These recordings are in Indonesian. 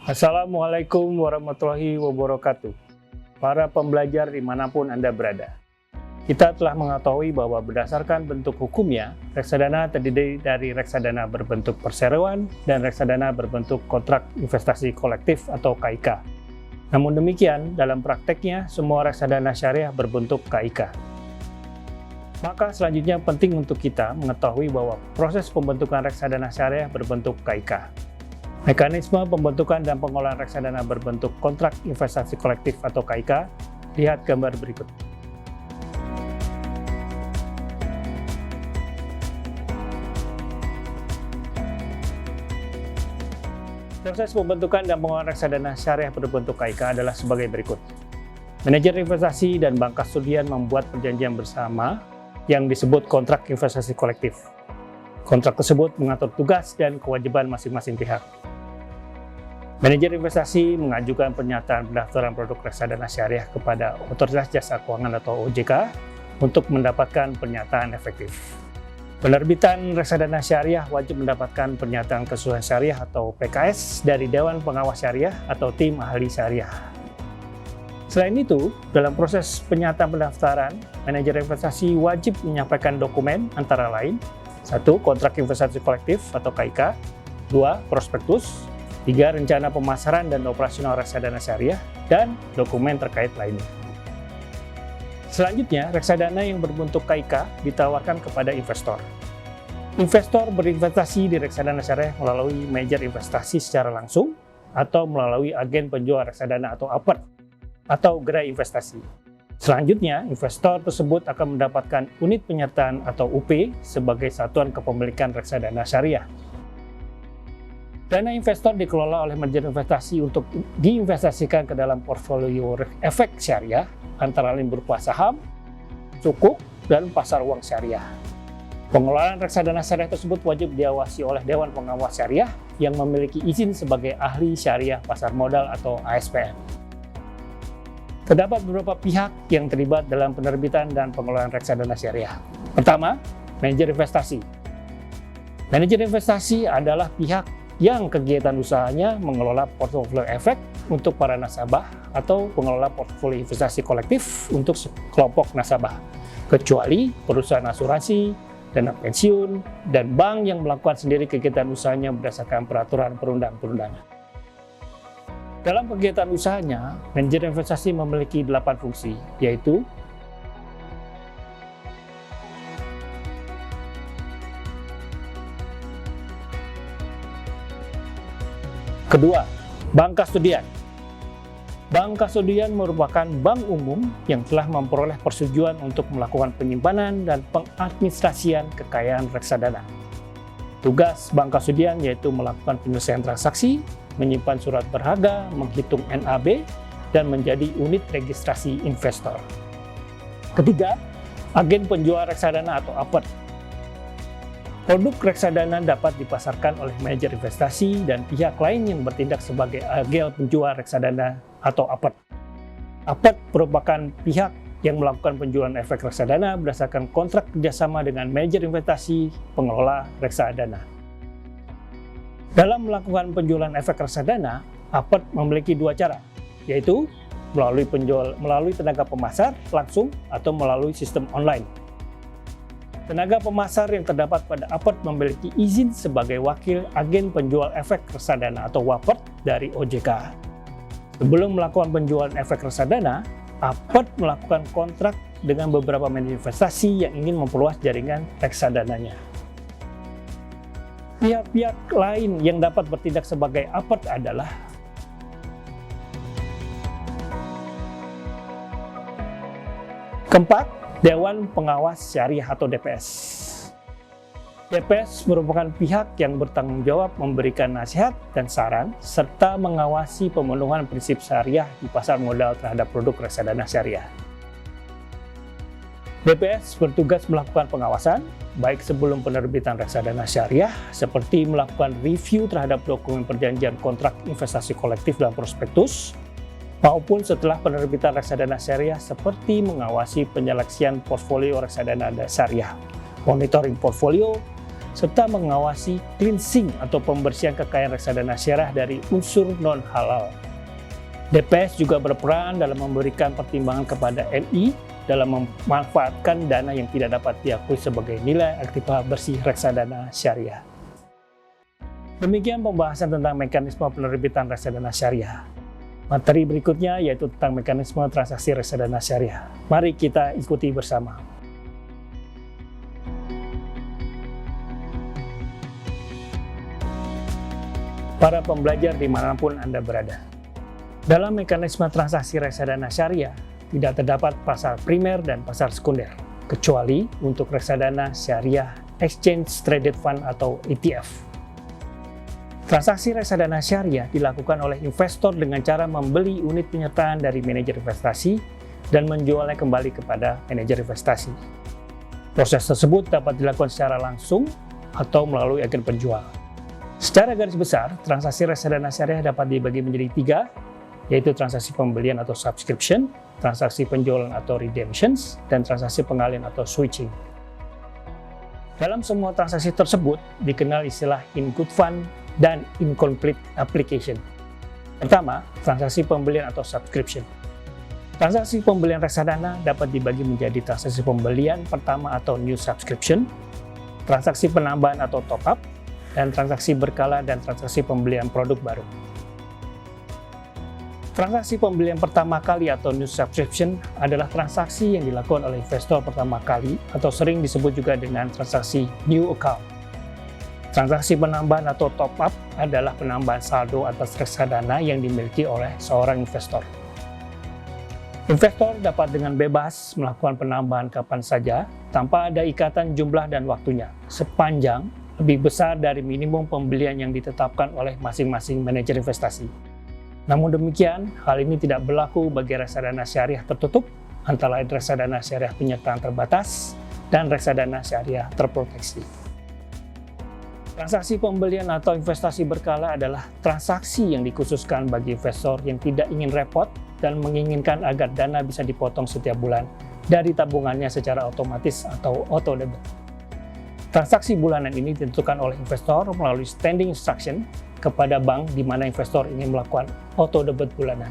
Assalamualaikum warahmatullahi wabarakatuh. Para pembelajar dimanapun Anda berada. Kita telah mengetahui bahwa berdasarkan bentuk hukumnya, reksadana terdiri dari reksadana berbentuk perseroan dan reksadana berbentuk kontrak investasi kolektif atau KIK. Namun demikian, dalam prakteknya, semua reksadana syariah berbentuk KIK. Maka selanjutnya penting untuk kita mengetahui bahwa proses pembentukan reksadana syariah berbentuk KIK. Mekanisme pembentukan dan pengolahan reksadana berbentuk kontrak investasi kolektif atau KIK, lihat gambar berikut. Proses pembentukan dan pengolahan reksadana syariah berbentuk KIK adalah sebagai berikut. Manajer investasi dan bank kustodian membuat perjanjian bersama yang disebut kontrak investasi kolektif. Kontrak tersebut mengatur tugas dan kewajiban masing-masing pihak. Manajer investasi mengajukan pernyataan pendaftaran produk reksadana syariah kepada Otoritas Jasa Keuangan atau OJK untuk mendapatkan pernyataan efektif. Penerbitan reksadana syariah wajib mendapatkan pernyataan keseluruhan syariah atau PKS dari Dewan Pengawas Syariah atau tim ahli syariah. Selain itu, dalam proses pernyataan pendaftaran, manajer investasi wajib menyampaikan dokumen antara lain 1. Kontrak investasi kolektif atau KIK, 2. Prospektus, 3. Rencana pemasaran dan operasional reksadana syariah, dan dokumen terkait lainnya. Selanjutnya, reksadana yang berbentuk KIK ditawarkan kepada investor. Investor berinvestasi di reksadana syariah melalui manajer investasi secara langsung atau melalui agen penjual reksadana atau APER atau gerai investasi. Selanjutnya, investor tersebut akan mendapatkan unit penyertaan atau UP sebagai satuan kepemilikan reksadana syariah. Dana investor dikelola oleh manajer investasi untuk diinvestasikan ke dalam portfolio efek syariah, antara lain berupa saham, sukuk, dan pasar uang syariah. Pengelolaan reksadana syariah tersebut wajib diawasi oleh Dewan Pengawas Syariah yang memiliki izin sebagai ahli syariah pasar modal atau ASPM. Terdapat beberapa pihak yang terlibat dalam penerbitan dan pengelolaan reksadana syariah. Pertama, manajer investasi. Manajer investasi adalah pihak yang kegiatan usahanya mengelola portofolio efek untuk para nasabah atau pengelola portofolio investasi kolektif untuk kelompok nasabah, kecuali perusahaan asuransi, dana pensiun, dan bank yang melakukan sendiri kegiatan usahanya berdasarkan peraturan perundang-perundangan. Dalam kegiatan usahanya, manajer investasi memiliki 8 fungsi, yaitu kedua, bank kustodian. Bank kustodian merupakan bank umum yang telah memperoleh persetujuan untuk melakukan penyimpanan dan pengadministrasian kekayaan reksadana. Tugas bank kustodian yaitu melakukan penyelesaian transaksi, menyimpan surat berharga, menghitung NAB, dan menjadi unit registrasi investor. Ketiga, agen penjual reksadana atau APER. Produk reksadana dapat dipasarkan oleh manajer investasi dan pihak lain yang bertindak sebagai agen penjual reksadana atau APER. APER merupakan pihak yang melakukan penjualan efek reksadana berdasarkan kontrak kerjasama dengan manajer investasi pengelola reksadana. Dalam melakukan penjualan efek reksadana, APER memiliki dua cara, yaitu melalui tenaga pemasar langsung atau melalui sistem online. Tenaga pemasar yang terdapat pada APER memiliki izin sebagai wakil agen penjual efek reksadana atau WAPER dari OJK. Sebelum melakukan penjualan efek reksadana, APER melakukan kontrak dengan beberapa manajer investasi yang ingin memperluas jaringan reksadananya. Pihak-pihak lain yang dapat bertindak sebagai APER adalah keempat, Dewan Pengawas Syariah atau DPS. DPS merupakan pihak yang bertanggung jawab memberikan nasihat dan saran serta mengawasi pemenuhan prinsip syariah di pasar modal terhadap produk reksadana syariah. DPS bertugas melakukan pengawasan baik sebelum penerbitan reksadana syariah seperti melakukan review terhadap dokumen perjanjian kontrak investasi kolektif dan prospektus, maupun setelah penerbitan reksadana syariah seperti mengawasi penyeleksian portfolio reksadana syariah, monitoring portfolio, serta mengawasi cleansing atau pembersihan kekayaan reksadana syariah dari unsur non-halal. DPS juga berperan dalam memberikan pertimbangan kepada MI dalam memanfaatkan dana yang tidak dapat diakui sebagai nilai aktiva bersih reksadana syariah. Demikian pembahasan tentang mekanisme penerbitan reksadana syariah. Materi berikutnya yaitu tentang mekanisme transaksi reksadana syariah. Mari kita ikuti bersama. Para pembelajar dimanapun Anda berada. Dalam mekanisme transaksi reksadana syariah, tidak terdapat pasar primer dan pasar sekunder, kecuali untuk reksadana syariah Exchange Traded Fund atau ETF. Transaksi reksadana syariah dilakukan oleh investor dengan cara membeli unit penyertaan dari manajer investasi dan menjualnya kembali kepada manajer investasi. Proses tersebut dapat dilakukan secara langsung atau melalui agen penjual. Secara garis besar, transaksi reksadana syariah dapat dibagi menjadi 3, yaitu transaksi pembelian atau subscription, transaksi penjualan atau redemptions, dan transaksi pengalihan atau switching. Dalam semua transaksi tersebut dikenal istilah in good fund dan incomplete application. Pertama, transaksi pembelian atau subscription. Transaksi pembelian reksadana dapat dibagi menjadi transaksi pembelian pertama atau new subscription, transaksi penambahan atau top up, dan transaksi berkala dan transaksi pembelian produk baru. Transaksi pembelian pertama kali atau new subscription adalah transaksi yang dilakukan oleh investor pertama kali atau sering disebut juga dengan transaksi new account. Transaksi penambahan atau top up adalah penambahan saldo atas reksadana yang dimiliki oleh seorang investor. Investor dapat dengan bebas melakukan penambahan kapan saja tanpa ada ikatan jumlah dan waktunya, sepanjang lebih besar dari minimum pembelian yang ditetapkan oleh masing-masing manajer investasi. Namun demikian, hal ini tidak berlaku bagi reksadana syariah tertutup, antara lain reksadana syariah penyertaan terbatas dan reksadana syariah terproteksi. Transaksi pembelian atau investasi berkala adalah transaksi yang dikhususkan bagi investor yang tidak ingin repot dan menginginkan agar dana bisa dipotong setiap bulan dari tabungannya secara otomatis atau auto-debit. Transaksi bulanan ini ditentukan oleh investor melalui standing instruction kepada bank di mana investor ingin melakukan auto-debit bulanan.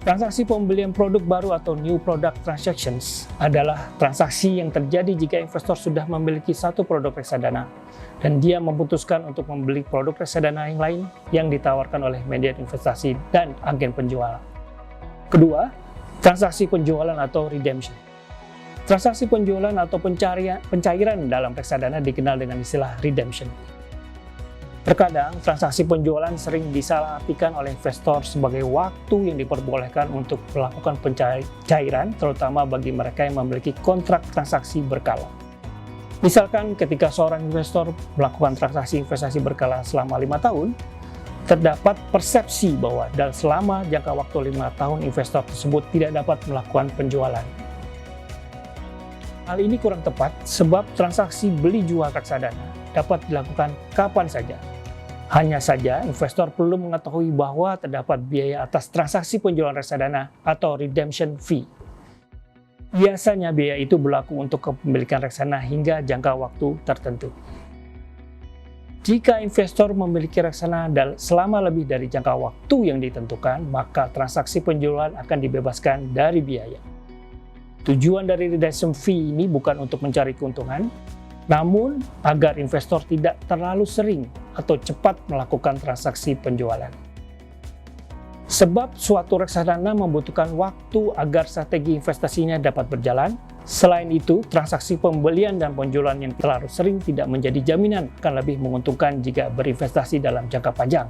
Transaksi pembelian produk baru atau new product transactions adalah transaksi yang terjadi jika investor sudah memiliki satu produk reksadana dan dia memutuskan untuk membeli produk reksadana yang lain yang ditawarkan oleh manajer investasi dan agen penjual. Kedua, transaksi penjualan atau redemption. Transaksi penjualan atau pencairan dalam reksadana dikenal dengan istilah redemption. Terkadang, transaksi penjualan sering disalahartikan oleh investor sebagai waktu yang diperbolehkan untuk melakukan pencairan, terutama bagi mereka yang memiliki kontrak transaksi berkala. Misalkan ketika seorang investor melakukan transaksi investasi berkala selama 5 tahun, terdapat persepsi bahwa dalam selama jangka waktu 5 tahun investor tersebut tidak dapat melakukan penjualan. Hal ini kurang tepat sebab transaksi beli jual reksadana dapat dilakukan kapan saja. Hanya saja investor perlu mengetahui bahwa terdapat biaya atas transaksi penjualan reksadana atau redemption fee. Biasanya biaya itu berlaku untuk kepemilikan reksadana hingga jangka waktu tertentu. Jika investor memiliki reksadana selama lebih dari jangka waktu yang ditentukan, maka transaksi penjualan akan dibebaskan dari biaya. Tujuan dari redemption fee ini bukan untuk mencari keuntungan, namun agar investor tidak terlalu sering atau cepat melakukan transaksi penjualan. Sebab suatu reksadana membutuhkan waktu agar strategi investasinya dapat berjalan. Selain itu, transaksi pembelian dan penjualan yang terlalu sering tidak menjadi jaminan akan lebih menguntungkan jika berinvestasi dalam jangka panjang.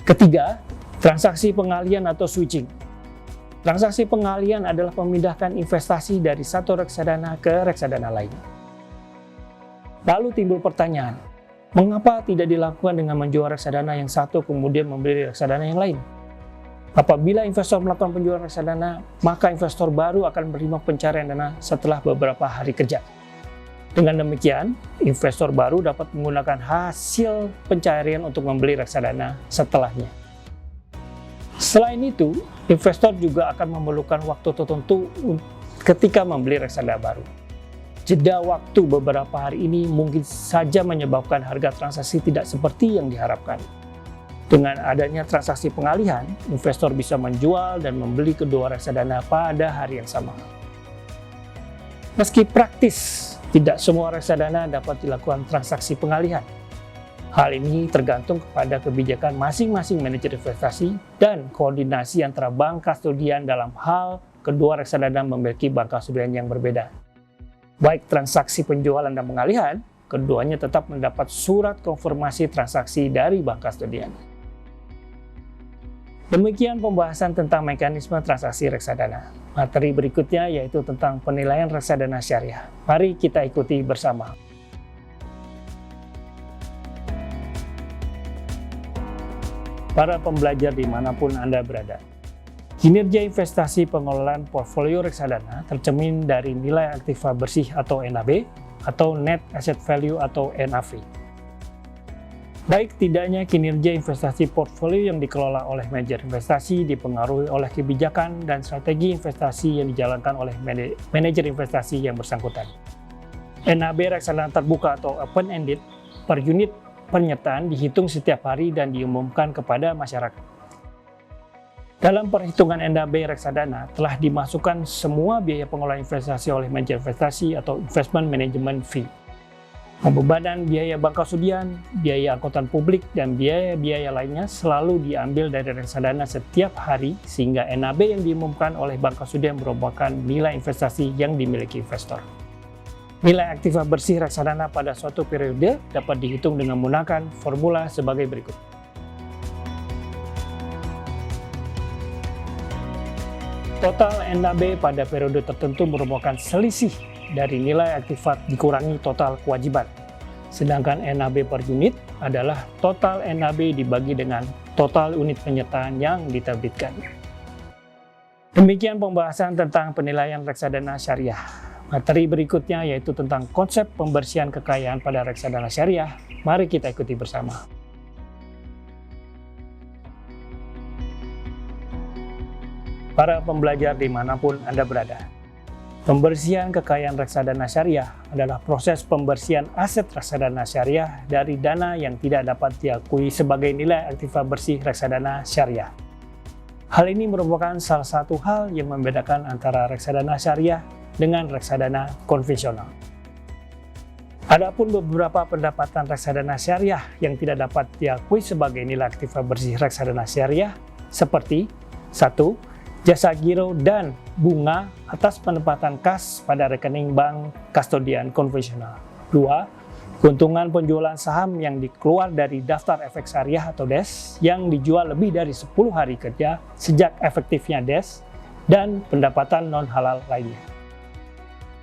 Ketiga, transaksi pengalihan atau switching. Transaksi pengalihan adalah memindahkan investasi dari satu reksadana ke reksadana lain. Lalu timbul pertanyaan, mengapa tidak dilakukan dengan menjual reksadana yang satu kemudian membeli reksadana yang lain? Apabila investor melakukan penjualan reksadana, maka investor baru akan menerima pencairan dana setelah beberapa hari kerja. Dengan demikian, investor baru dapat menggunakan hasil pencairan untuk membeli reksadana setelahnya. Selain itu, investor juga akan memerlukan waktu tertentu ketika membeli reksadana baru. jeda waktu beberapa hari ini mungkin saja menyebabkan harga transaksi tidak seperti yang diharapkan. Dengan adanya transaksi pengalihan, investor bisa menjual dan membeli kedua reksadana pada hari yang sama. Meski praktis, tidak semua reksadana dapat dilakukan transaksi pengalihan. Hal ini tergantung kepada kebijakan masing-masing manajer investasi dan koordinasi antara bank kustodian dalam hal kedua reksadana memiliki bank kustodian yang berbeda. Baik transaksi penjualan dan pengalihan, keduanya tetap mendapat surat konfirmasi transaksi dari bank kustodian. Demikian pembahasan tentang mekanisme transaksi reksadana. Materi berikutnya yaitu tentang penilaian reksadana syariah. Mari kita ikuti bersama. Para pembelajar dimanapun Anda berada. Kinerja investasi pengelolaan portfolio reksadana tercermin dari nilai aktiva bersih atau NAB atau Net Asset Value atau NAV. Baik tidaknya kinerja investasi portfolio yang dikelola oleh manajer investasi dipengaruhi oleh kebijakan dan strategi investasi yang dijalankan oleh manajer investasi yang bersangkutan. NAB reksadana terbuka atau open-ended per unit penyertaan dihitung setiap hari dan diumumkan kepada masyarakat. Dalam perhitungan NAB reksadana telah dimasukkan semua biaya pengelolaan investasi oleh manajer investasi atau investment management fee. Pembebanan biaya bank kustodian, biaya angkutan publik, dan biaya-biaya lainnya selalu diambil dari reksadana setiap hari sehingga NAB yang diumumkan oleh bank kustodian merupakan nilai investasi yang dimiliki investor. Nilai aktiva bersih reksadana pada suatu periode dapat dihitung dengan menggunakan formula sebagai berikut. Total NAB pada periode tertentu merupakan selisih dari nilai aktifat dikurangi total kewajiban. Sedangkan NAB per unit adalah total NAB dibagi dengan total unit penyertaan yang diterbitkan. Demikian pembahasan tentang penilaian reksadana syariah. Materi berikutnya yaitu tentang konsep pembersihan kekayaan pada reksadana syariah. Mari kita ikuti bersama. Para pembelajar dimanapun Anda berada. Pembersihan kekayaan reksadana syariah adalah proses pembersihan aset reksadana syariah dari dana yang tidak dapat diakui sebagai nilai aktiva bersih reksadana syariah. Hal ini merupakan salah satu hal yang membedakan antara reksadana syariah dengan reksadana konvensional. Adapun beberapa pendapatan reksadana syariah yang tidak dapat diakui sebagai nilai aktiva bersih reksadana syariah seperti 1. Jasa giro dan bunga atas penempatan kas pada rekening bank kustodian konvensional. 2. Keuntungan penjualan saham yang dikeluar dari daftar efek syariah atau DES yang dijual lebih dari 10 hari kerja sejak efektifnya DES dan pendapatan non-halal lainnya.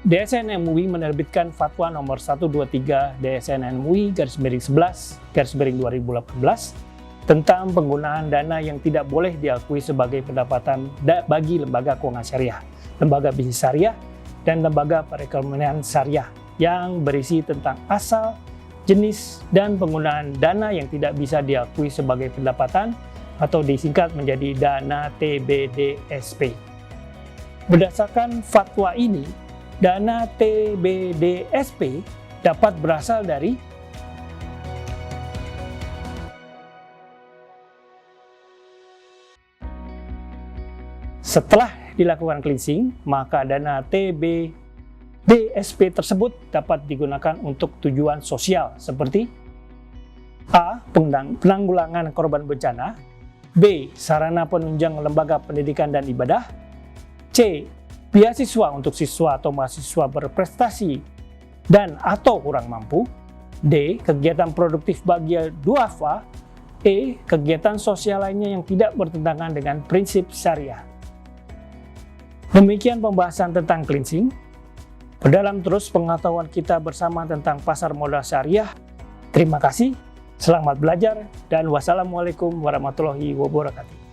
DSN MUI menerbitkan Fatwa nomor 123 DSN MUI /11/2018 tentang penggunaan dana yang tidak boleh diakui sebagai pendapatan bagi lembaga keuangan syariah, lembaga bisnis syariah, dan lembaga perekonomian syariah yang berisi tentang asal, jenis, dan penggunaan dana yang tidak bisa diakui sebagai pendapatan atau disingkat menjadi dana TBDSP. Berdasarkan fatwa ini, dana TBDSP dapat berasal dari setelah dilakukan cleansing, maka dana TBDSP tersebut dapat digunakan untuk tujuan sosial seperti A. Penanggulangan korban bencana, B. Sarana penunjang lembaga pendidikan dan ibadah, C. Beasiswa untuk siswa atau mahasiswa berprestasi dan atau kurang mampu, D. Kegiatan produktif bagi duafa, E. Kegiatan sosial lainnya yang tidak bertentangan dengan prinsip syariah. Demikian pembahasan tentang cleansing. Perdalam terus pengetahuan kita bersama tentang pasar modal syariah. Terima kasih, selamat belajar, dan wassalamualaikum warahmatullahi wabarakatuh.